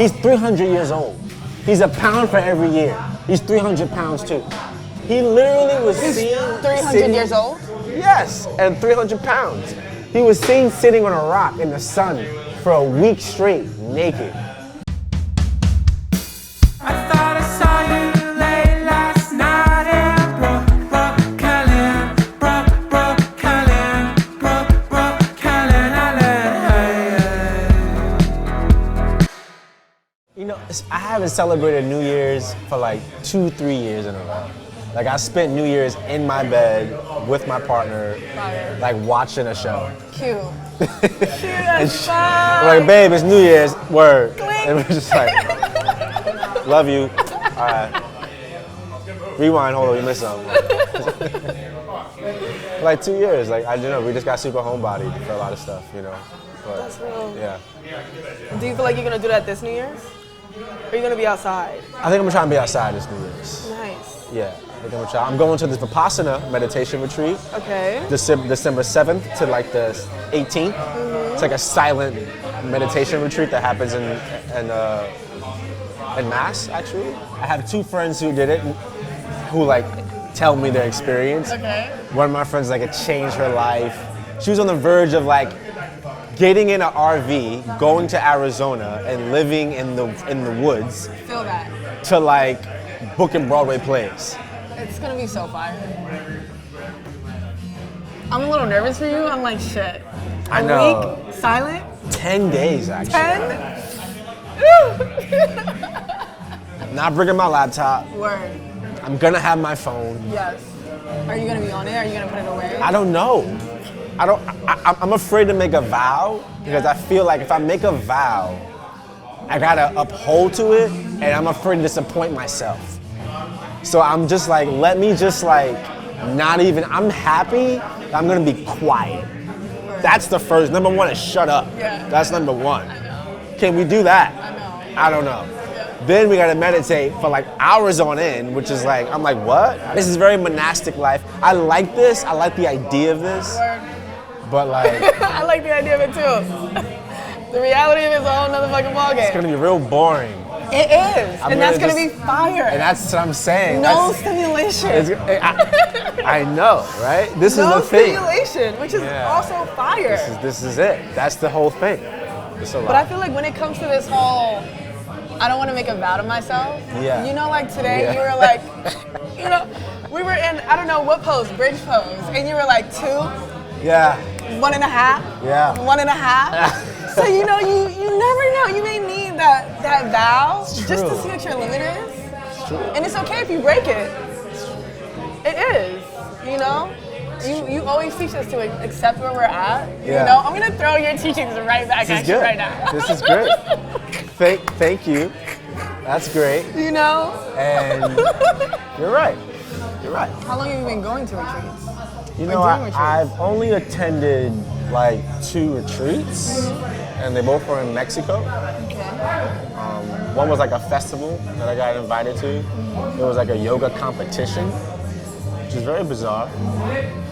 He's 300 years old. He's a pound for every year. He's 300 pounds too. He literally was seen 300 years old? Yes, and 300 pounds. He was seen sitting on a rock in the sun for a week straight, naked. You know, I haven't celebrated New Year's for like 2-3 years in a row. Like I spent New Year's in my bed with my partner, like watching a show. Cute. Cute as fuck. We're like, babe, it's New Year's, word. Clink. And we're just like, love you. All right. Rewind, hold on, we missed something. Like 2 years, like I don't know, we just got super homebodied for a lot of stuff, you know. But, that's real. Yeah. Do you feel like you're gonna do that this New Year's? Or are you gonna be outside? I think I'm gonna try and be outside this New Year's. Nice. Yeah, I think I'm gonna try. I'm going to this Vipassana meditation retreat. Okay. December 7th to like the 18th. Mm-hmm. It's like a silent meditation retreat that happens in Mass, actually. I have 2 friends who did it, who like tell me their experience. Okay. One of my friends, like, it changed her life. She was on the verge of like getting in an RV, going to Arizona, and living in the woods. Feel that. To like booking Broadway plays. It's gonna be so fire. I'm a little nervous for you. I'm like, shit. I know. Week, silent. 10 days actually. 10? Not bringing my laptop. Word. I'm gonna have my phone. Yes. Are you gonna be on it? Are you gonna put it away? I don't know. I'm afraid to make a vow because I feel like if I make a vow, I gotta uphold to it, and I'm afraid to disappoint myself. So I'm just like, let me just like, not even, I'm happy, I'm gonna be quiet. That's the first, number one is shut up. Yeah. That's number one. I know. Can we do that? I know. I don't know. Yeah. Then we gotta meditate for like hours on end, which is like, I'm like, what? This is very monastic life. I like this, I like the idea of this, Word. but like, I like the idea of it too. The reality of it is a whole nother fucking ballgame. it's gonna be real boring. It is, and that's gonna be fire. And that's what I'm saying. No stimulation. I know, right? This No is the thing. stimulation, which is also fire. This is it. That's the whole thing. It's a lot. But I feel like when it comes to this whole, I don't want to make a vow to myself. Yeah. You know, like today, Yeah. you were like, you know, we were in, I don't know what pose, bridge pose, and you were like 2, Yeah. 1.5, Yeah. 1.5. So you know, you never know. You may need that vow It's just to true. see what your limit is. It's true. And it's okay if you break it. It is, you know? You always teach us to accept where we're at. Yeah. You know, I'm gonna throw your teachings right back This at is you good. right now. This is great. Thank you. That's great. You know? And you're right. You're right. How long have you been going to retreats? You Or know, doing retreats? I've only attended like 2 retreats, and they both were in Mexico. Okay. One was like a festival that I got invited to. It was like a yoga competition, which is very bizarre.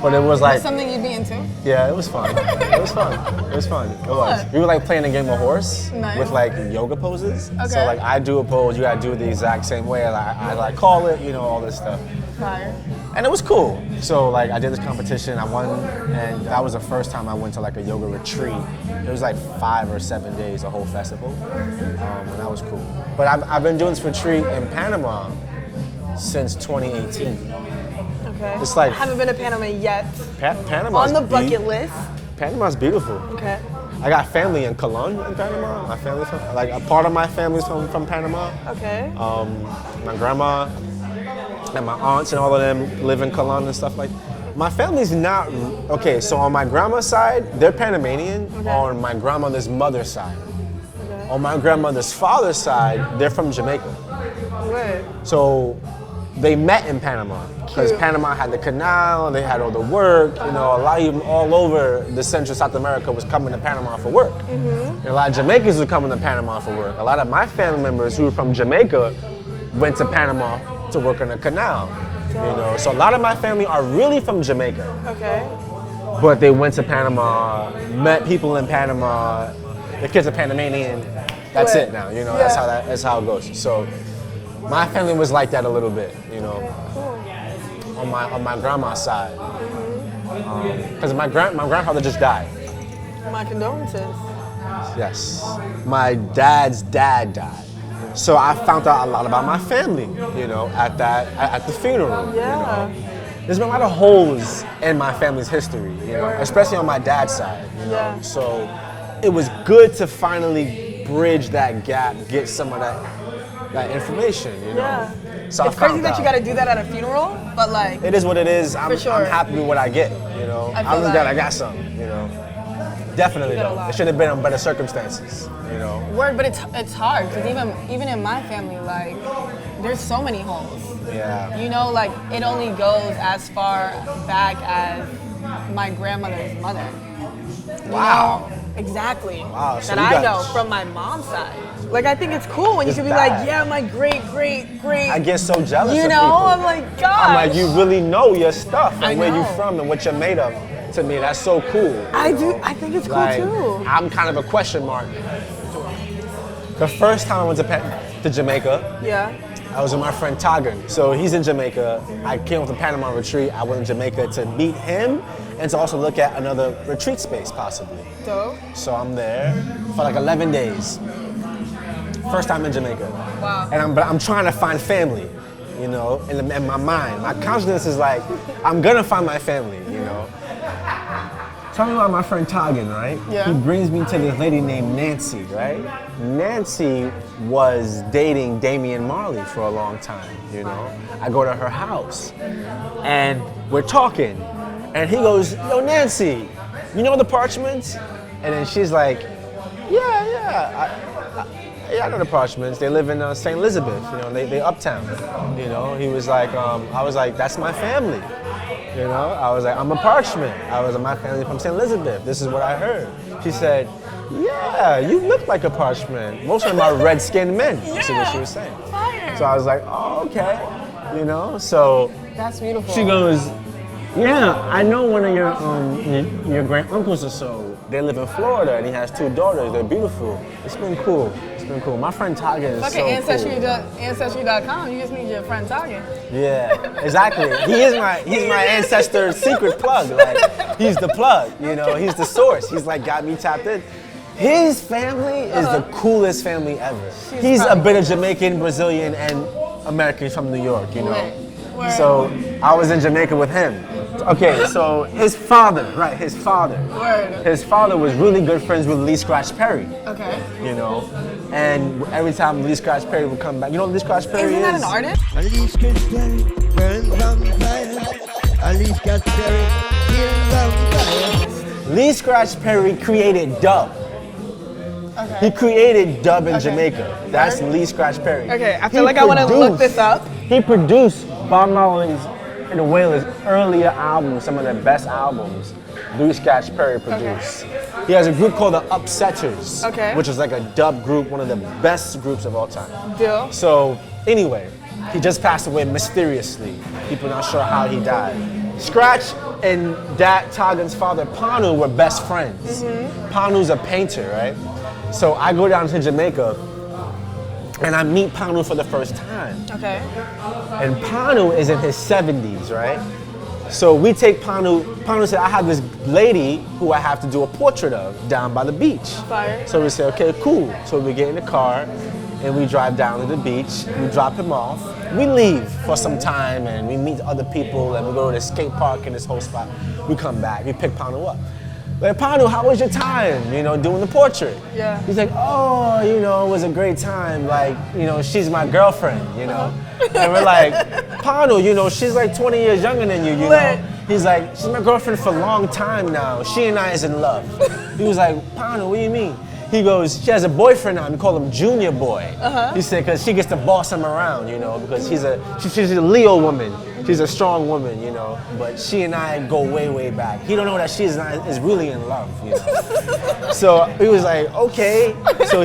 But it was like, That's something you'd be into? yeah, it was fun. It was fun. It was fun. It was. What? We were like playing a game of horse Nice. with like yoga poses. Okay. So like I do a pose, you gotta do it the exact same way. Like I like call it, you know, all this stuff. Fire. And it was cool. So like I did this competition, I won, and that was the first time I went to like a yoga retreat. It was like 5 or 7 days, a whole festival, and that was cool. But I've been doing this retreat in Panama since 2018. Okay. It's like- I haven't been to Panama yet. Panama's On the bucket list. Panama's beautiful. Okay. I got family in Colón in Panama. My family's from, like a part of my family's from Panama. Okay. My grandma and my aunts and all of them live in Colón and stuff like that. My family's not, okay, so on my grandma's side, they're Panamanian. Okay. On my grandmother's mother's side. Okay. On my grandmother's father's side, they're from Jamaica. Word. So they met in Panama because Cute. Panama had the canal, they had all the work, you know, a lot of them all over the Central South America was coming to Panama for work. And a lot of Jamaicans were coming to Panama for work. A lot of my family members who were from Jamaica went to Panama to work on the canal, you know. So a lot of my family are really from Jamaica, Okay. but they went to Panama, met people in Panama, the kids are Panamanian, That's Right. it now, you know, Yeah. that's how it goes. So my family was like that a little bit, you know, Cool. on my grandma's side. Because my grandfather just died. My condolences. Yes. My dad's dad died. So I found out a lot about my family, you know, at the funeral. Yeah. You know. There's been a lot of holes in my family's history, you know, especially on my dad's side, you know. Yeah. So it was good to finally bridge that gap, get some of that information, you know. Yeah. So It's I crazy found that out. you got to do that at a funeral, but like, It is what it is. I'm sure. happy with what I get, you know. I feel I'm just glad like- I got something, you know. Definitely You got a though. lot. It should have been on better circumstances, you know. word, but it's hard because even in my family, like, there's so many holes. Yeah. You know, like it only goes as far back as my grandmother's mother. You Wow. know? Exactly. Wow, so That you I got- know from my mom's side. Like I think it's cool when you It's can be bad. like, yeah, my great. I get so jealous You of know, people. I'm like, gosh. I'm like, you really know your stuff and I where you know. from and what you're made of. To me, that's so cool. I do. I think it's cool Like, too. I'm kind of a question mark. The first time I went to Jamaica, Yeah. I was with my friend Tagan. So he's in Jamaica. I came with the Panama retreat. I went to Jamaica to meet him and to also look at another retreat space possibly. Dope. So I'm there for like 11 days. First time in Jamaica. Wow. And I'm trying to find family, you know, in my mind. My consciousness is like, I'm gonna find my family, you know. Tell me about my friend Tagan, right? Yeah. He brings me to this lady named Nancy, right? Nancy was dating Damian Marley for a long time, you know. I go to her house and we're talking and he goes, yo Nancy, you know the Parchments? And then she's like, yeah, I know the Parchments. They live in St. Elizabeth, you know, they uptown, you know. He was like, I was like, that's my family. You know, I was like, I'm a Parchment. I was like, my family from St. Elizabeth. This is what I heard. She said, yeah, you look like a Parchment. Most of them are red-skinned men. That's what she was saying. Fire. So I was like, oh, okay. You know, so That's beautiful. she goes, yeah, I know one of your great uncles or so. They live in Florida and he has 2 daughters. They're beautiful. It's been cool. It's been cool. My friend Tagan is Fucking so cool. Ancestry.com. You just need your friend Tagan. Yeah, exactly. He's my ancestor secret plug. Like he's the plug, you know. He's the source. He's like got me tapped in. His family is the coolest family ever. He's a bit of Jamaican, Brazilian, and American from New York, you know. Word. So I was in Jamaica with him. Okay, so his father Word. his father was really good friends with Lee Scratch Perry, Okay. you know. And every time Lee Scratch Perry would come back, you know what Lee Scratch Perry Isn't that an is? artist? Alice Perry burns on fire. Alice Perry kills on fire. Lee Scratch Perry created dub. Okay. He created dub in Okay. Jamaica. That's Word. Lee Scratch Perry. Okay, I feel He like I want to look produced- this up. He produced Bob Marley's and the Wailers' earlier albums, some of their best albums. Lee Scratch Perry produced. He has a group called the Upsetters, Okay. which is like a dub group, one of the best groups of all time. Deal. So anyway, he just passed away mysteriously. People not sure how he died. Scratch and Tagan's father, Panu, were best friends. Panu's a painter, right? So I go down to Jamaica and I meet Panu for the first time. Okay. And Panu is in his 70s, right? So we take Panu. Panu said, I have this lady who I have to do a portrait of down by the beach. Fire. So we say, okay, cool. So we get in the car and we drive down to the beach. We drop him off. We leave for some time and we meet other people and we go to the skate park in this whole spot. We come back, we pick Panu up. Like, Panu, how was your time, you know, doing the portrait? Yeah. He's like, oh, you know, it was a great time. Like, you know, she's my girlfriend, you know? And we're like, Panu, you know, she's like 20 years younger than you, you Lit. know? He's like, she's my girlfriend for a long time now. She and I is in love. He was like, Panu, what do you mean? He goes, she has a boyfriend now. We call him Junior Boy. He said, because she gets to boss him around, you know, because she's a Leo woman. She's a strong woman, you know, but she and I go way, way back. He don't know that she is really in love, you know. So he was like, okay. So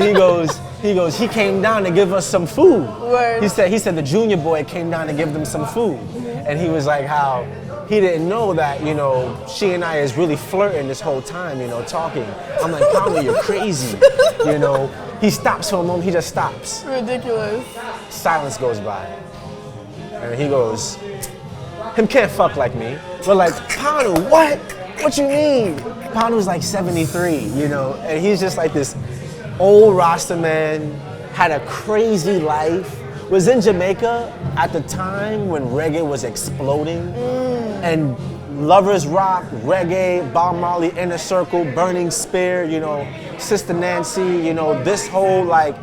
he came down to give us some food. Word. He said the Junior Boy came down to give them some food. And he was like how he didn't know that, you know, she and I is really flirting this whole time, you know, talking. I'm like, Panu, you're crazy, you know. He stops for a moment, he just stops. Ridiculous. Silence goes by. And he goes, him can't fuck like me. We're like, Panu, what? What you mean? Panu's like 73, you know, and he's just like this old Rasta man, had a crazy life, was in Jamaica at the time when reggae was exploding, and Lovers Rock, reggae, Bob Marley, Inner Circle, Burning Spear, you know, Sister Nancy, you know, this whole like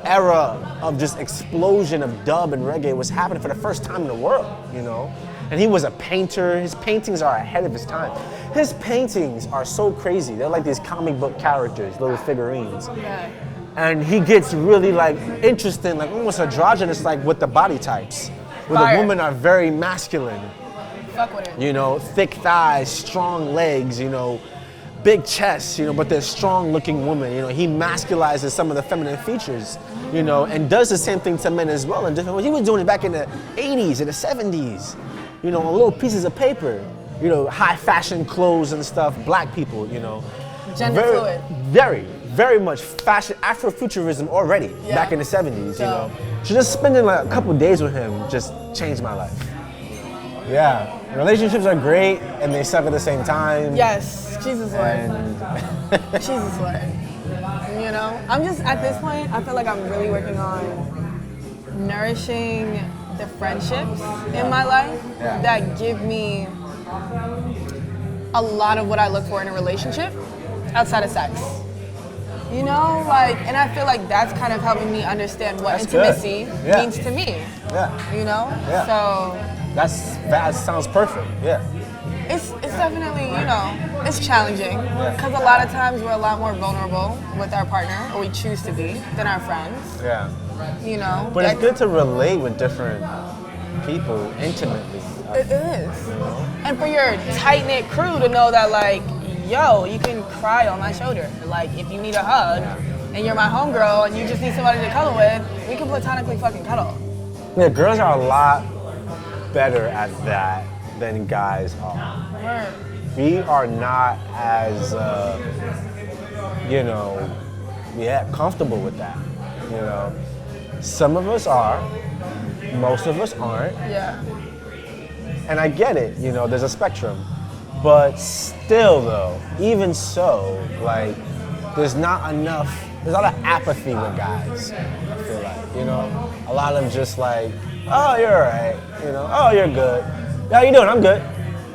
era of just explosion of dub and reggae was happening for the first time in the world, you know? And he was a painter. His paintings are ahead of his time. His paintings are so crazy. They're like these comic book characters, little figurines. Yeah. And he gets really like interesting, like almost androgynous, like with the body types. Where Fire. the women are very masculine. Fuck with it. You know, thick thighs, strong legs, you know, big chests, you know, but they're strong looking women. You know, he masculizes some of the feminine features, you know, and does the same thing to men as well in different ways. He was doing it back in the 80s and the 70s, you know, on little pieces of paper, you know, high fashion clothes and stuff, black people, you know. Gender fluid. Very much fashion, Afrofuturism already back in the 70s, you know. So just spending like a couple days with him just changed my life. Yeah, relationships are great and they suck at the same time. Yes, Jesus Lord. And Jesus Lord. You know, I'm just at this point, I feel like I'm really working on nourishing the friendships in my life that give me a lot of what I look for in a relationship outside of sex. You know, like, and I feel like that's kind of helping me understand what intimacy means to me. Yeah. You know? Yeah. So that sounds perfect. Yeah. it's definitely, you know, it's challenging because a lot of times we're a lot more vulnerable with our partner, or we choose to be, than our friends. Yeah. You know? But it's good to relate with different people intimately. It is. And for your tight-knit crew to know that, like, yo, you can cry on my shoulder. Like, if you need a hug and you're my homegirl and you just need somebody to cuddle with, we can platonically fucking cuddle. Yeah, girls are a lot better at that than guys are. Word. We are not as, you know, comfortable with that, you know. Some of us are, most of us aren't. Yeah. And I get it, you know, there's a spectrum. But still though, even so, like, there's not enough, there's a lot of apathy with guys, I feel like, you know? A lot of them just like, oh, you're all right, you know, oh, you're good. How you doing? I'm good.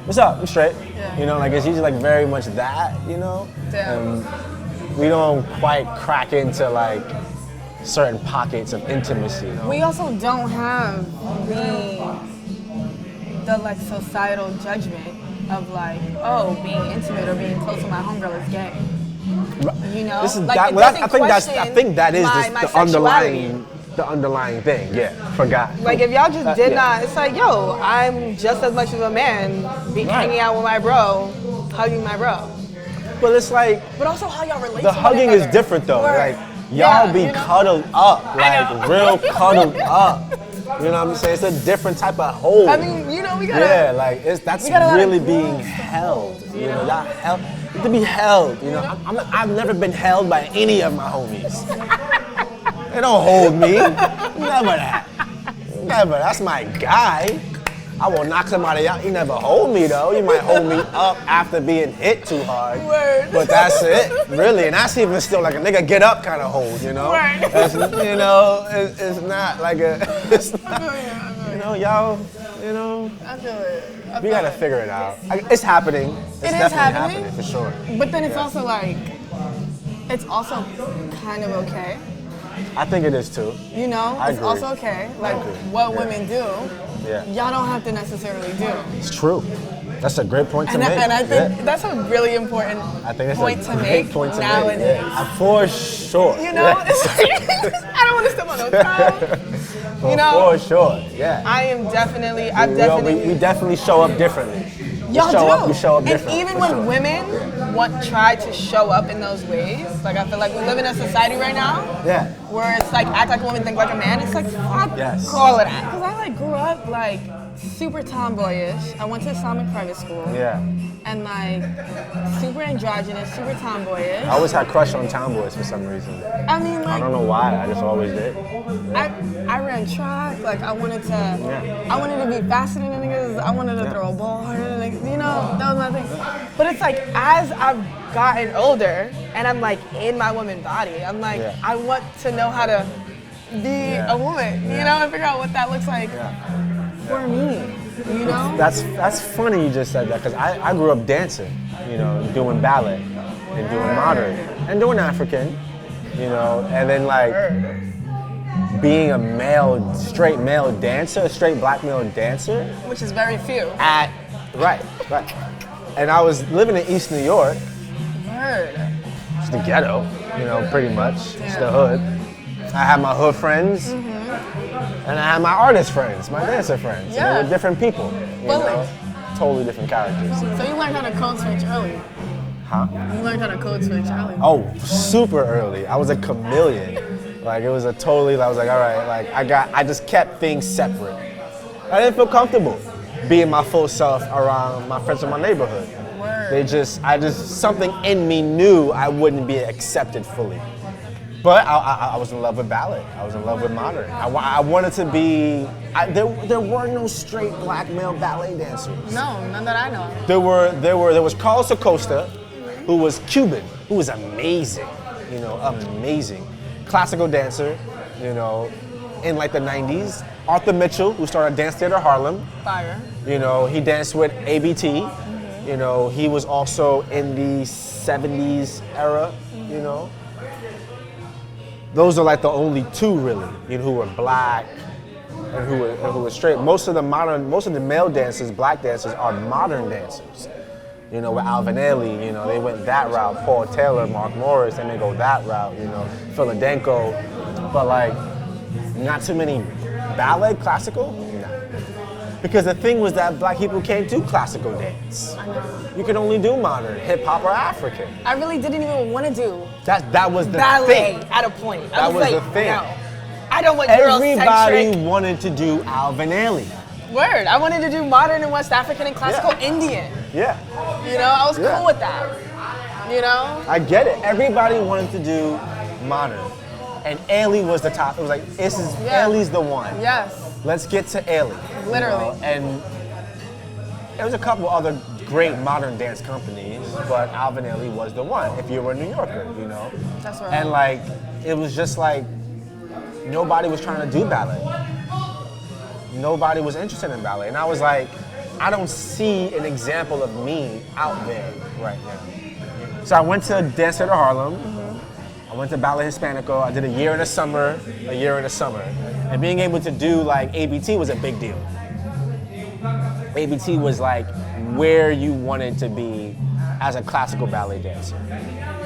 What's up? I'm straight. Yeah. You know, like, it's usually like very much that, you know? Damn. We don't quite crack into like certain pockets of intimacy. We also don't have the like societal judgment of like, oh, being intimate or being close to my homegirl is gay. You know, This is like, that, it well, doesn't I think that is my the underlying thing. Yeah, forgot. Like, if y'all just did not, it's like, yo, I'm just as much of a man hanging out with my bro, hugging my bro. But it's like, But also how y'all relate the to one hugging is another. different though. Word. Like, y'all be you know? cuddled up, I like know. real cuddled up. You know what I'm saying? It's a different type of hold. I mean, you know, we gotta. Yeah, like that's we gotta let really it grow being and stuff, held. You you know, know? y'all held to be held. You know, I've never been held by any of my homies. They don't hold me. Never that. Never. That's my guy. I will knock somebody out. You never hold me though. You might hold me up after being hit too hard. Word. But that's it, really. And that's even still like a nigga get up kind of hold, you know? Word. That's, you know, it's not like a, it's not, you know, y'all, you know, I feel it. we gotta figure it out. It's happening. It's It is definitely happening. for sure. But then it's also like, it's also kind of okay. I think it is too. You know, I it's agree. also okay. Like agree. what Yeah. women do, Yeah. y'all don't have to necessarily do. It's true. That's a great point to And, make. and I think Yeah. that's a really important I think that's point a to great make point to nowadays. make. Yeah. For sure. You know, Yeah. it's like, I don't want to step on no time. You know, For sure. Yeah. I've definitely. We definitely show up differently. Y'all We show up and differently. even for when sure. women try to show up in those ways, like I feel like we live in a society right now Yeah. where it's like act like a woman, think like a man. It's like fuck Yes. all of that. Because I like grew up like super tomboyish. I went to Islamic private school. Yeah. And like super androgynous, super tomboyish. I always had a crush on tomboys for some reason. I mean, like, I don't know why. I just always did. I ran track. Like I wanted to be faster than niggas. I wanted to throw a ball harder than niggas. You know, that was my thing. But it's like as I've gotten older and I'm like in my woman body, I'm like I want to know how to be a woman. You know, and figure out what that looks like for me. You know? That's funny you just said that, because I grew up dancing, you know, doing ballet and doing modern and doing African, you know, and then like being a straight male dancer, a straight black male dancer. Which is very few. Right. And I was living in East New York. Word. It's the ghetto, you know, pretty much. It's the hood. I had my hood friends. And I had my artist friends, my dancer friends. Yeah. They were different people, you know, totally different characters. So you learned how to code switch early? Huh? You learned how to code switch early? Oh, super early. I was a chameleon. Like it was I was like, all right, like I just kept things separate. I didn't feel comfortable being my full self around my friends in my neighborhood. Word. Something in me knew I wouldn't be accepted fully. But I was in love with ballet. I was in love with modern. I wanted to be. There were no straight black male ballet dancers. No, none that I know. There was Carlos Acosta, who was Cuban, who was amazing. You know, amazing, classical dancer. You know, in like the '90s. Arthur Mitchell, who started Dance Theatre of Harlem. Fire. You know, he danced with ABT. You know, he was also in the '70s era. You know. Those are like the only two really, you know, who were black and who were straight. Most of the male dancers, black dancers, are modern dancers. You know, with Alvin Ailey, you know, they went that route. Paul Taylor, Mark Morris, they may go that route. You know, Philadenko, but like, not too many ballet, classical. No. Because the thing was that black people can't do classical dance. You can only do modern, hip hop, or African. I really didn't even want to do that was the ballet thing. At a point. That was the thing. No, I don't want Everybody wanted to do Alvin Ailey. Word. I wanted to do modern and West African and classical Indian. Yeah. You know, I was cool with that. You know? I get it. Everybody wanted to do modern. And Ailey was the top. It was like, Ailey's the one. Yes. Let's get to Ailey. Literally. You know? And there was a couple other great modern dance companies, but Alvin Ailey was the one, if you were a New Yorker, you know? That's right. And like, it was just like, nobody was trying to do ballet. Nobody was interested in ballet. And I was like, I don't see an example of me out there right now. So I went to Dance Theatre of Harlem. I went to Ballet Hispanico. I did a year in the summer. And being able to do like ABT was a big deal. ABT was like where you wanted to be as a classical ballet dancer.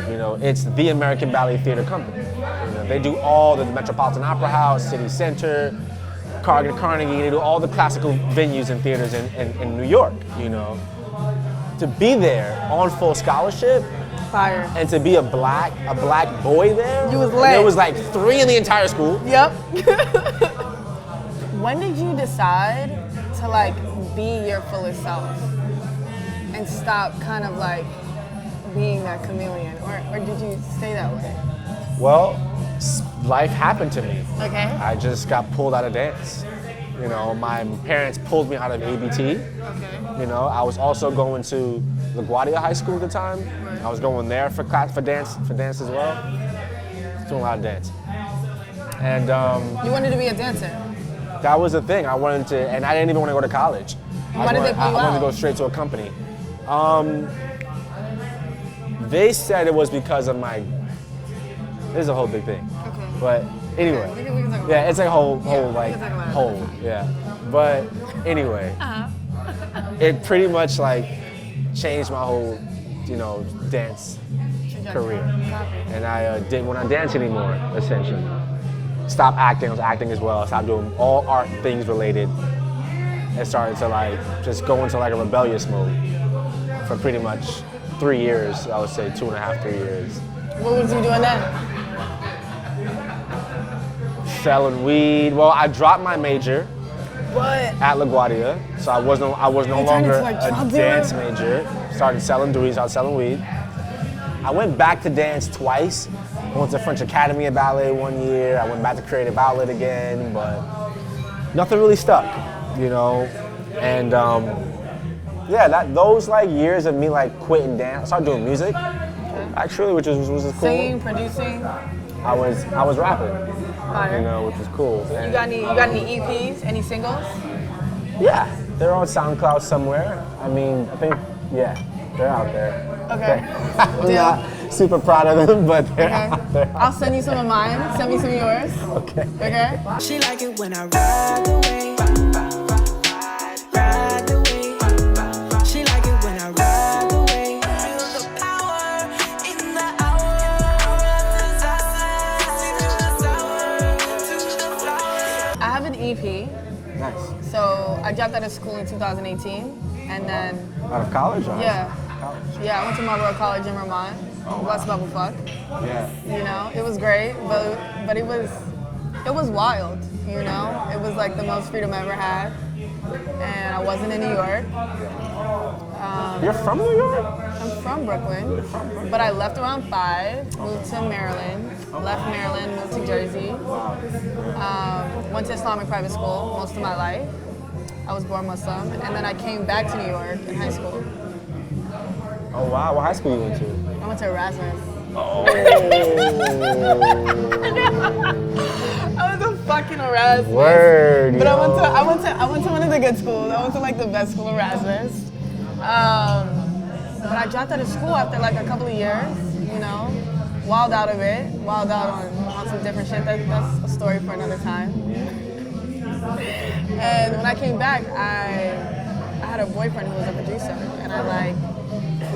You know, it's the American Ballet Theatre Company. You know, they do all the Metropolitan Opera House, City Center, Carnegie, they do all the classical venues and theaters in New York, you know. To be there on full scholarship, fire. And to be a black boy there, you was lit. There was like 3 in the entire school. Yep. When did you decide to like be your fullest self and stop kind of like being that chameleon, or did you stay that way? Well, life happened to me. Okay. I just got pulled out of dance. You know, my parents pulled me out of ABT. Okay. You know, I was also going to LaGuardia High School at the time. I was going there for dance as well. Doing a lot of dance. And you wanted to be a dancer? That was the thing. I wanted to, and I didn't even want to go to college. Why did they pull you out? I wanted to go straight to a company. They said it was because of my. This is a whole big thing. Okay. But anyway, we can talk about yeah, it's like a whole it. But anyway, it pretty much like changed my whole, you know, dance career. And I didn't want to dance anymore, essentially. Stopped acting. I was acting as well. Stopped doing all art things related. And started to like just go into like a rebellious mode for pretty much 3 years. I would say 2.5, 3 years. What was you doing then? Selling weed. Well, I dropped my major But at LaGuardia. So I was no turned longer into, like, a drug dealer? dance major. Started selling weed. I went back to dance twice. I went to French Academy of Ballet one year. I went back to Creative Outlet again, but nothing really stuck, you know. And those like years of me like quitting dance, I started doing music actually, which was cool. singing, producing. I was rapping, Fire. you know, which was cool. You got any EPs? Any singles? Yeah, they're on SoundCloud somewhere. I mean, I think they're out there. Okay. I'm Deal. not super proud of them, but they're out there. I'll send you some of mine. Send me some of yours. Okay. Okay? She like it when I ride the way, ride the way. She like it when I ride the way. Feel the power in the hour. I have an EP. Nice. So I dropped out of school in 2018. And then, Out of college? Or yeah. College. Yeah, I went to Marlboro College in Vermont. West Bubblefuck. Yeah. You know, it was great, but it was wild, you know? It was like the most freedom I ever had. And I wasn't in New York. You're from New York? I'm from Brooklyn, but I left around 5, moved to Maryland, left Maryland, moved to Jersey. Went to Islamic private school most of my life. I was born Muslim, and then I came back to New York in high school. Oh wow, what high school you went to? I went to Erasmus. Oh. I was a fucking Erasmus. Word. But yo. I went to one of the good schools. I went to like the best school, Erasmus. But I dropped out of school after like a couple of years, you know. Wild out of it, wild out on some different shit. That's a story for another time. And when I came back, I had a boyfriend who was a producer, and I like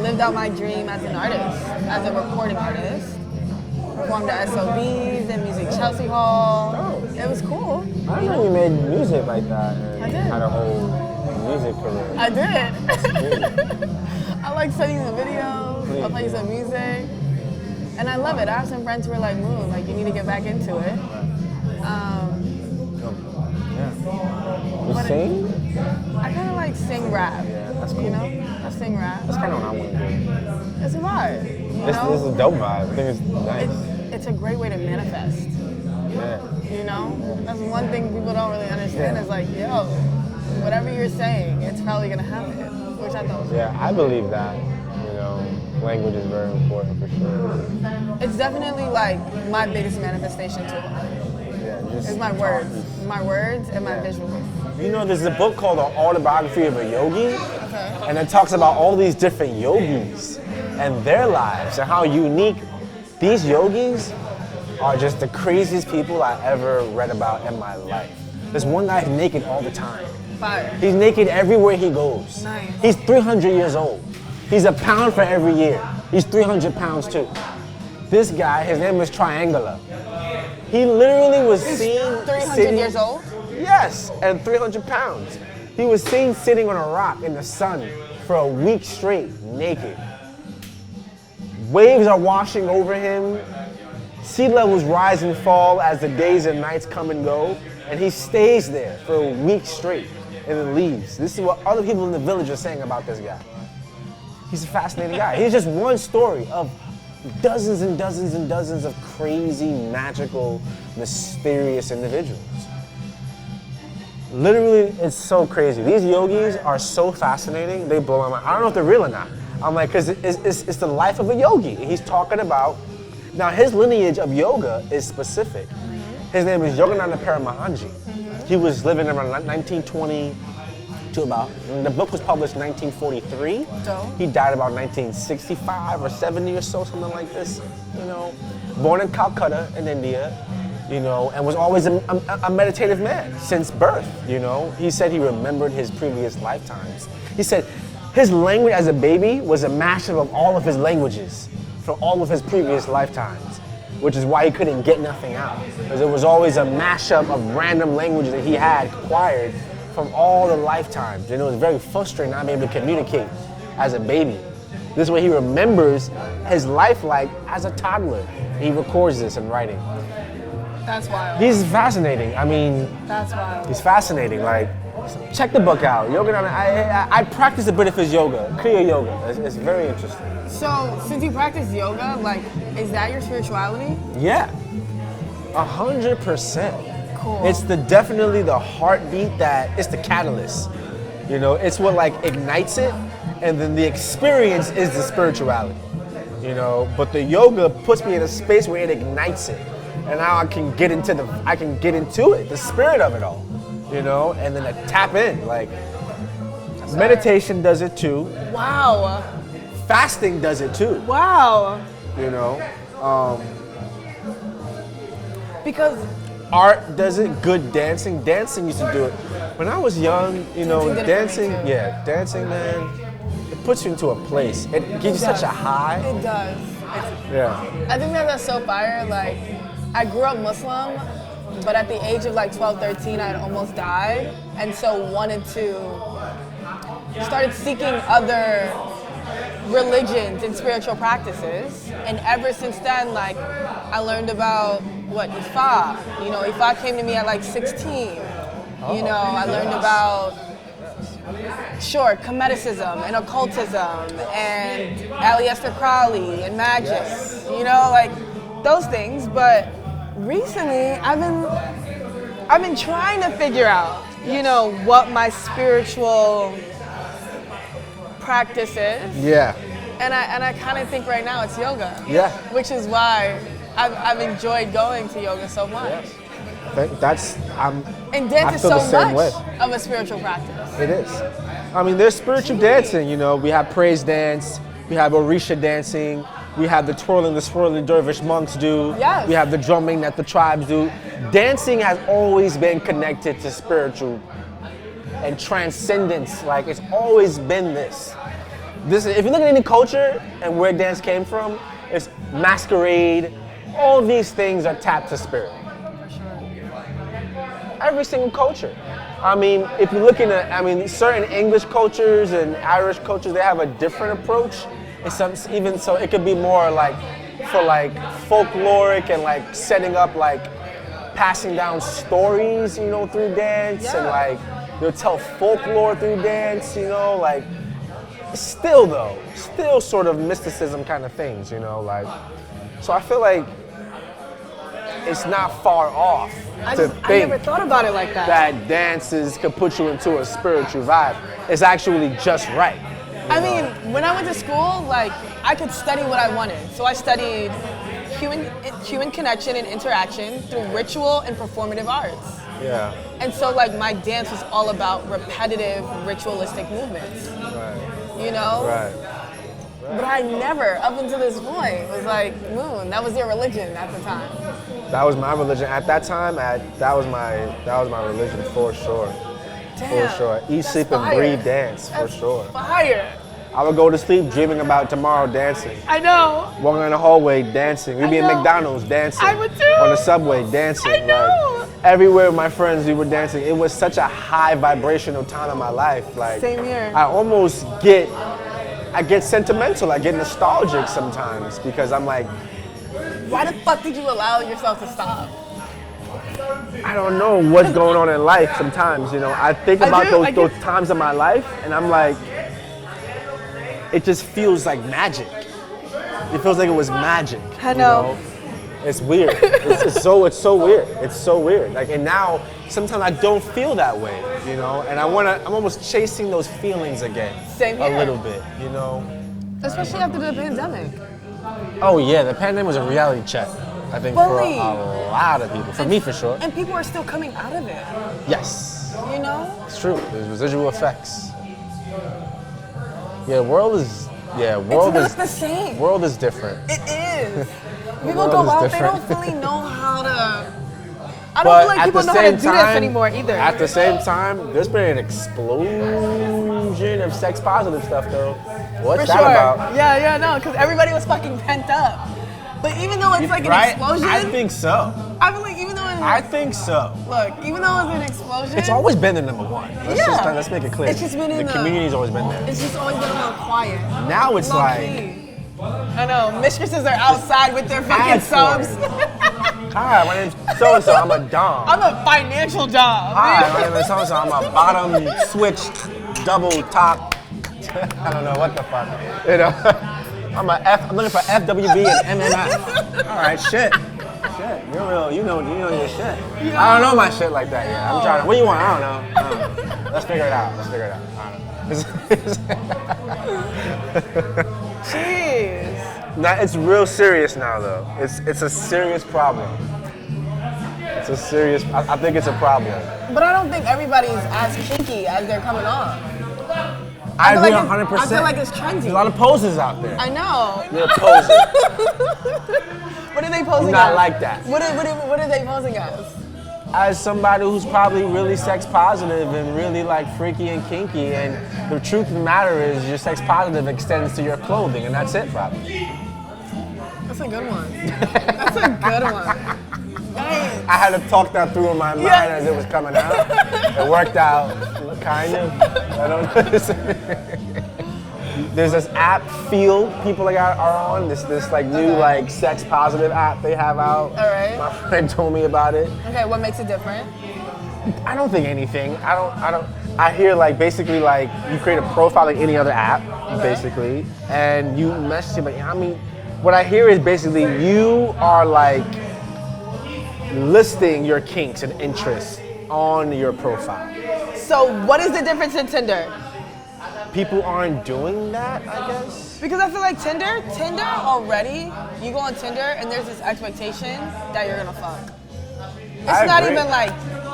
lived out my dream as an artist, as a recording artist. Performed at SOBs and Music Chelsea Hall. Oh. It was cool. I didn't know you made music like that. And I did. Had a whole music career. I did. I like studying the videos. I play some music, and I love it. I have some friends who are like, "Moon, like you need to get back into it." You sing? I kind of like sing rap. Yeah, that's cool. You know, I sing rap. That's kind of what I want to do. It's a vibe. You This know? is a dope vibe. I think it's nice. It's a great way to manifest. Yeah. You know, that's one thing people don't really understand. Is like, yo, whatever you're saying, it's probably gonna happen. Which I thought was Yeah, I believe that. You know, language is very important for sure. It's definitely like my biggest manifestation tool. Yeah, just It's my words and my visuals. You know, there's a book called The Autobiography of a Yogi, Okay. and it talks about all these different yogis and their lives and how unique these yogis are. Just the craziest people I ever read about in my life. There's one guy who's naked all the time. Fire. He's naked everywhere he goes. Nice. He's 300 years old. He's a pound for every year. He's 300 pounds too. This guy, his name is Triangular. He literally was seen 300 sitting, years old? Yes, and 300 pounds. He was seen sitting on a rock in the sun for a week straight, naked. Waves are washing over him. Sea levels rise and fall as the days and nights come and go, and he stays there for a week straight and then leaves. This is what other people in the village are saying about this guy. He's a fascinating guy. He's just one story of dozens and dozens and dozens of crazy, magical, mysterious individuals. Literally, it's so crazy. These yogis are so fascinating, they blow my mind. I don't know if they're real or not. I'm like, because it's the life of a yogi. He's talking about, now his lineage of yoga is specific. His name is Yogananda Paramahanji. He was living around 1920 to about, the book was published in 1943. Dope. He died about 1965 or 70 or so, something like this, you know. Born in Calcutta in India, you know, and was always a meditative man since birth, you know. He said he remembered his previous lifetimes. He said his language as a baby was a mashup of all of his languages from all of his previous lifetimes, which is why he couldn't get nothing out, because it was always a mashup of random languages that he had acquired from all the lifetimes, and it was very frustrating not being able to communicate as a baby. This way he remembers his life like as a toddler. He records this in writing. That's wild. He's fascinating. I mean, That's wild. he's fascinating. Like, Check the book out. Yoga. I practice a bit of his yoga, Kriya yoga. It's very interesting. So, since you practice yoga, like, is that your spirituality? Yeah, 100%. Cool. It's definitely the heartbeat it's the catalyst. You know, it's what like ignites it, and then the experience is the spirituality. You know, but the yoga puts me in a space where it ignites it, and now I can get into it, the spirit of it all. You know, and then I tap in. Like, meditation does it too. Wow. Fasting does it too. Wow. You know, Because art does it. Good dancing used to do it. When I was young, you know, dancing, dancing, man, it puts you into a place. It gives you such a high. it does. Yeah. I think that's so fire. Like, I grew up Muslim, but at the age of like 12, 13, I had almost died. And so started seeking other religions and spiritual practices. And ever since then, like, I learned about Ifa. You know, Ifa came to me at like 16. You know, I learned about, Cometicism and occultism and Aleister Crowley and Magick. You know, like those things. But recently, I've been trying to figure out, you know, what my spiritual practice is. Yeah. And I kind of think right now it's yoga. Yeah. Which is why I've enjoyed going to yoga so much. And dance is so same much way. of a spiritual practice. It is. I mean, there's spiritual dancing, you know. We have praise dance, we have Orisha dancing, we have the twirling, the swirling dervish monks do. Yes. We have the drumming that the tribes do. Dancing has always been connected to spiritual and transcendence. Like, it's always been this. If you look at any culture and where dance came from, it's masquerade. All these things are tapped to spirit. Every single culture. I mean, if you look at, certain English cultures and Irish cultures, they have a different approach. Even so, it could be more like for like folkloric and like setting up like passing down stories, you know, through dance, and like they'll tell folklore through dance, you know, like still sort of mysticism kind of things, you know, like. So I feel like it's not far off I think never thought about it like that. that dances could put you into a spiritual vibe. It's actually just right. I mean, when I went to school, like, I could study what I wanted. So I studied human connection and interaction through ritual and performative arts. Yeah. And so, like, my dance was all about repetitive, ritualistic movements. Right. You know? Right. But I never, up until this point, was like, Moon, that was your religion at the time. That was my religion at that time. That was my religion for sure. Damn, For sure. Eat, that's sleep, fire. and breathe dance for That's sure. Fire. I would go to sleep dreaming about tomorrow dancing. I know. Walking in the hallway dancing. We'd be in know. McDonald's dancing. I would too. On the subway dancing. I know. Like, everywhere with my friends we were dancing. It was such a high vibrational time in my life. Like, Same here. I get sentimental. I get nostalgic sometimes because I'm like, Why the fuck did you allow yourself to stop? I don't know what's going on in life sometimes, you know. I think about those times in my life and I'm like, it just feels like magic. It feels like it was magic. I know. You know? It's weird. It's so weird. It's so weird. Like, and now sometimes I don't feel that way, you know. And I'm almost chasing those feelings again. Same here. A little bit, you know. Especially after the pandemic. Oh yeah, the pandemic was a reality check. I think for Fully. a lot of people. For me, for sure. And people are still coming out of it. Yes. You know? It's true. There's residual effects. Yeah, world is It's not the same. World is different. It is. People world go is out, different. they don't fully know how to. I don't feel like people know how to do this anymore either. At the same time, there's been an explosion of sex positive stuff though. What's For that sure. about? Yeah, no, because everybody was fucking pent up. But even though it's like an Right? explosion, I think so. I feel like even though it's I think so. look, even though it's an explosion, It's always been the number one. Let's make it clear. It's just been in the community's always been there. It's just always been a little quiet. Now it's Low like key. I know, mistresses are outside with their fucking Ad for subs. it. Hi, my name's so-and-so, I'm a dom. I'm a financial dom. Hi, my name is so-and-so, I'm a bottom switch, double top. I don't know what the fuck. You know, I'm looking for FWB and MMF. All right, shit. You're real, you know your shit. Yeah. I don't know my shit like that yet. I'm trying to, what do you want? I don't know. Let's figure it out. I don't know. Jeez. Now, it's real serious now, though. It's a serious problem. It's a serious, I think it's a problem. But I don't think everybody's as kinky as they're coming on. I agree like 100%. I feel like it's trendy. There's a lot of poses out there. I know. You're a poser. What are they posing Not as? like that. What are they posing as? As somebody who's probably really sex positive and really like freaky and kinky, and the truth of the matter is your sex positive extends to your clothing, and that's it probably. That's a good one. That's a good one. Nice. I had to talk that through in my mind as it was coming out. It worked out, kind of. I don't know. There's this app Field people are on, this like new like sex positive app they have out. All right. My friend told me about it. Okay, what makes it different? I don't think anything. I hear like basically like you create a profile like any other app, basically, and you message it. I mean, what I hear is basically you are like listing your kinks and interests on your profile. So what is the difference in Tinder? People aren't doing that, I guess. Because I feel like Tinder already, you go on Tinder and there's this expectation that you're gonna fuck. It's not even like,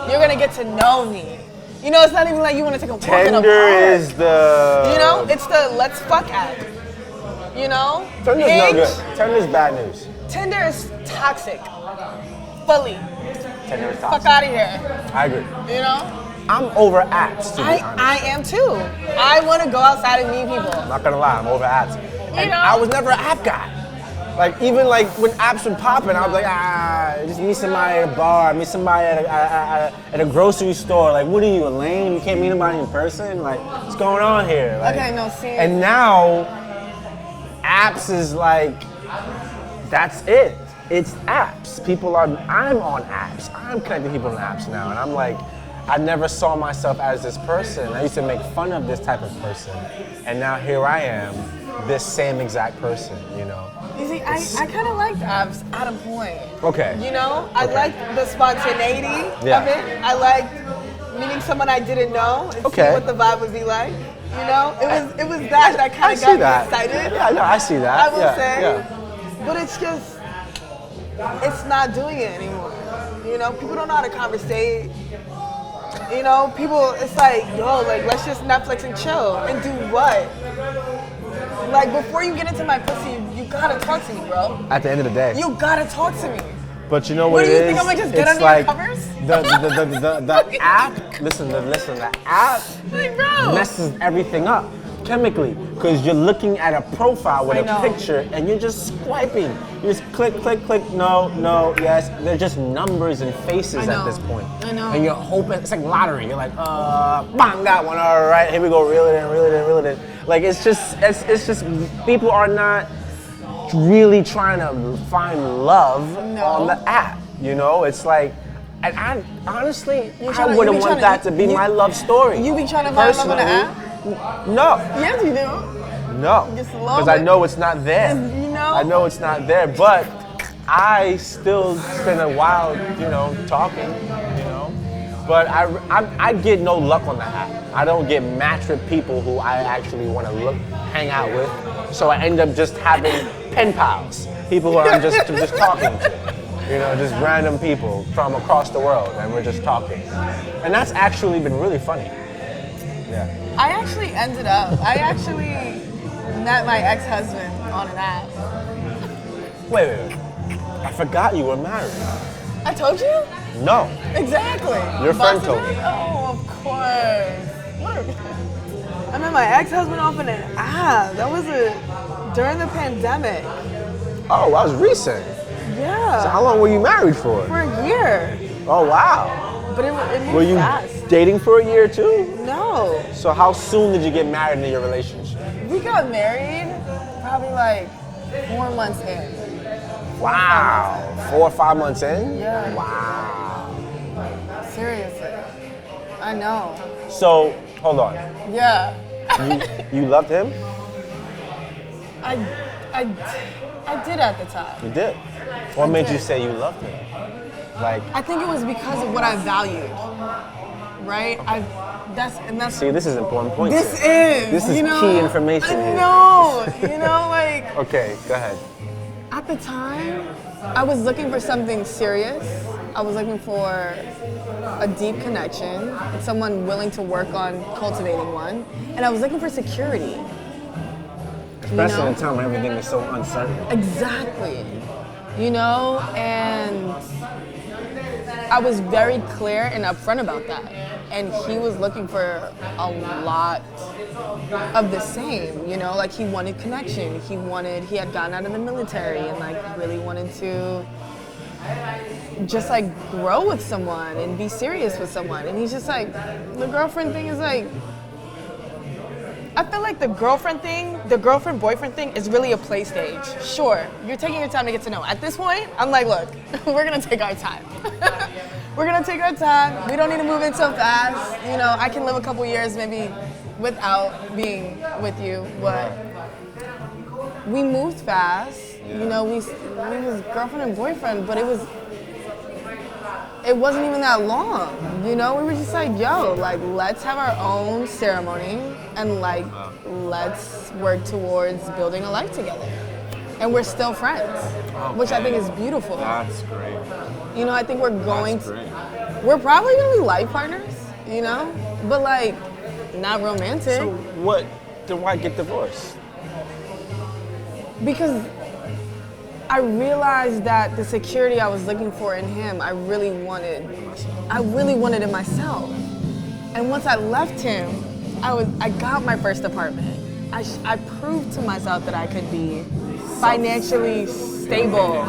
you're gonna get to know me. You know, it's not even like you wanna take a walk in a park. Tinder is the... You know, it's the let's fuck app. You know? Tinder's no good. Tinder's bad news. Tinder is toxic. Fully. Tinder is Fuck toxic. out of here. I agree. You know? I'm over apps, to be honest. I am too. I wanna go outside and meet people. I'm not gonna lie, I'm over apps. And know? I was never an app guy. Like, even like when apps were popping, I was like, just meet somebody at a bar, meet somebody at a grocery store. Like, what are you, a lame? You can't meet anybody in person? Like, what's going on here? Like, Okay, no, see. And now, apps is like, that's it. It's apps. I'm on apps. I'm connecting people on apps now. And I'm like, I never saw myself as this person. I used to make fun of this type of person. And now here I am, this same exact person, you know? You see, I kind of like apps at a point. Okay. You know, I like the spontaneity of it. I like meeting someone I didn't know and see what the vibe would be like. You know, it was that kind of got me excited. Yeah, no, I see that. I will say, but it's just, it's not doing it anymore. You know, people don't know how to conversate. You know, people, it's like, yo, like, let's just Netflix and chill. And do what? Like, before you get into my pussy, you gotta talk to me, bro. At the end of the day. You gotta talk to me. But you know What what do it you is? think I'm gonna just get It's under like your covers? the app, listen, the app Like, bro. messes everything up chemically, because you're looking at a profile with a picture and you're just swiping. You just click, no, yes. They're just numbers and faces at this point. I know. And you're hoping, it's like lottery. You're like, bang, got one, all right, here we go, reel it in. Like, it's just, people are not really trying to find love on the app, you know? It's like, and I honestly, I wouldn't want that to be my love story. You be trying to find love on the app? No. Yes, you do. No. Because I know it's not there. You know? I know it's not there, but I still spend a while, you know, talking, you know? But I get no luck on the app. I don't get matched with people who I actually want to hang out with. So I end up just having pen pals, people who I'm just talking to. You know, just random people from across the world, and we're just talking. And that's actually been really funny. Yeah. I actually met my ex-husband on an app. Wait. I forgot you were married. I told you? No. Exactly. Your friend told me. Oh, of course. I met my ex-husband off in an app. That was during the pandemic. Oh, that was recent. Yeah. So how long were you married for? For a year. Oh, wow. But it moved Were you fast. dating for a year too? No. So how soon did you get married into your relationship? We got married probably like 4 months in. Wow. 4 or 5 months in? Yeah. Wow. Seriously. I know. So, hold on. Yeah. You loved him? I did at the time. You did. What made you did. say you loved him? Like, I think it was because of what I valued. Right? That's see, this is an important point. This here. is. This is you know, key information I here. know. You know, like Okay, go ahead. at the time, I was looking for something serious. I was looking for a deep connection, someone willing to work on cultivating one, and I was looking for security. Especially in a time when everything is so uncertain. Exactly. You know, and I was very clear and upfront about that. And he was looking for a lot of the same, you know, like he wanted connection. He had gotten out of the military and like really wanted to just like grow with someone and be serious with someone. And he's just like, the girlfriend thing is like, I feel like the girlfriend-boyfriend thing is really a play stage. Sure, you're taking your time to get to know. At this point, I'm like, look, we're gonna take our time. We're gonna take our time. We don't need to move in so fast. You know, I can live a couple years maybe without being with you, but we moved fast. You know, we was girlfriend and boyfriend, but it wasn't even that long, you know? We were just like, yo, like, let's have our own ceremony and, like, let's work towards building a life together. And we're still friends, which I think is beautiful. That's great. You know, I think we're going That's great. we're probably gonna be life partners, you know? But, like, not romantic. So then why get divorced? Because I realized that the security I was looking for in him, I really wanted in myself. And once I left him, I got my first apartment. I proved to myself that I could be financially stable,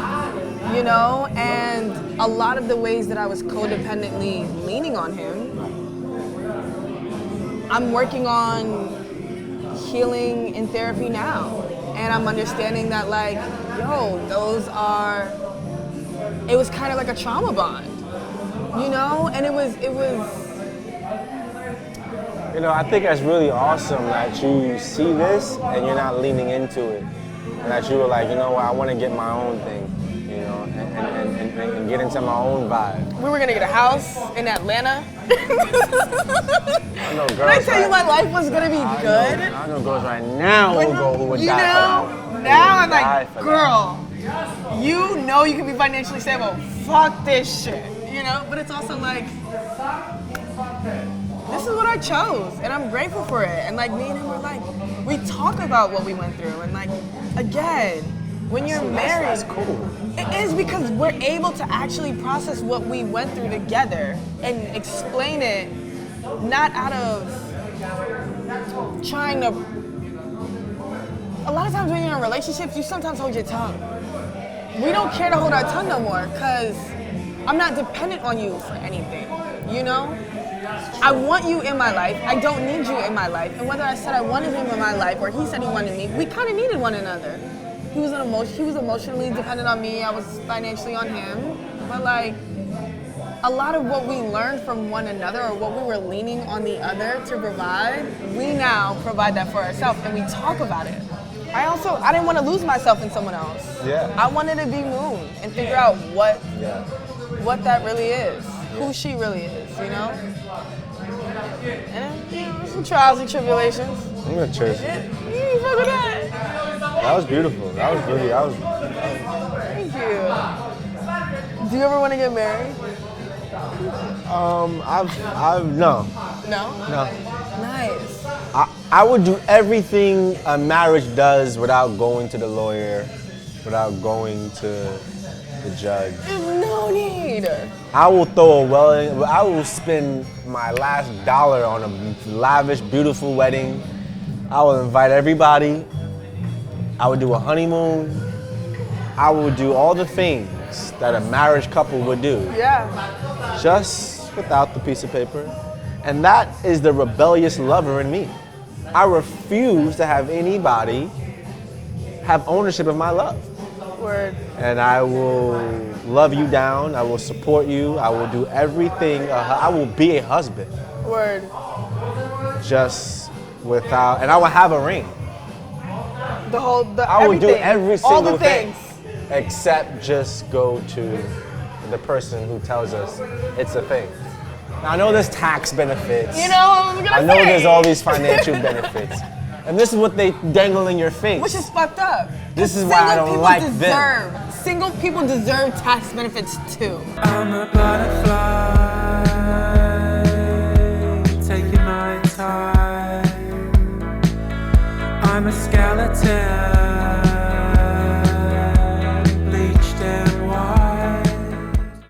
you know? And a lot of the ways that I was codependently leaning on him, I'm working on healing in therapy now. And I'm understanding that, like, yo, it was kind of like a trauma bond, you know? And it was. You know, I think that's really awesome that you see this and you're not leaning into it. And that you were like, you know what, I want to get my own thing, you know, and get into my own vibe. We were gonna get a house in Atlanta. I know girls. Did I tell you my life was gonna be good? I know girls right now who would You die know, for that. now I'm Die like, for that. girl, you know you can be financially stable. Fuck this shit, you know? But it's also like, this is what I chose, and I'm grateful for it. And like me and him were like, we talk about what we went through, and like, again, when you're married, That's cool. it is because we're able to actually process what we went through together and explain it, not out of trying to. A lot of times when you're in relationships, you sometimes hold your tongue. We don't care to hold our tongue no more because I'm not dependent on you for anything, you know? I want you in my life. I don't need you in my life. And whether I said I wanted him in my life or he said he wanted me, we kind of needed one another. He was emotionally dependent on me. I was financially on him. But like, a lot of what we learned from one another or what we were leaning on the other to provide, we now provide that for ourselves and we talk about it. I didn't want to lose myself in someone else. Yeah. I wanted to be Moon and figure out what Yeah. that really is, who she really is, you know? And, you know, some trials and tribulations. I'm gonna cherish it. You fuck with that. That was beautiful. Thank you. Do you ever want to get married? No. No? No. Nice. I would do everything a marriage does without going to the lawyer, without going to the judge. There's no need. I will I will spend my last dollar on a lavish, beautiful wedding. I will invite everybody. I would do a honeymoon. I would do all the things that a marriage couple would do. Yeah. Just without the piece of paper. And that is the rebellious lover in me. I refuse to have anybody have ownership of my love. Word. And I will love you down. I will support you. I will do everything. I will be a husband. Word. Just without, and I will have a ring. I would do every all single the things. Except just go to the person who tells us it's a thing. Now, I know there's tax benefits. You know what I'm gonna I know say. there's all these financial benefits. And this is what they dangle in your face. Which is fucked up. This is why I don't like them. Single people deserve tax benefits too. I'm a butterfly, taking my time. I'm a skeleton.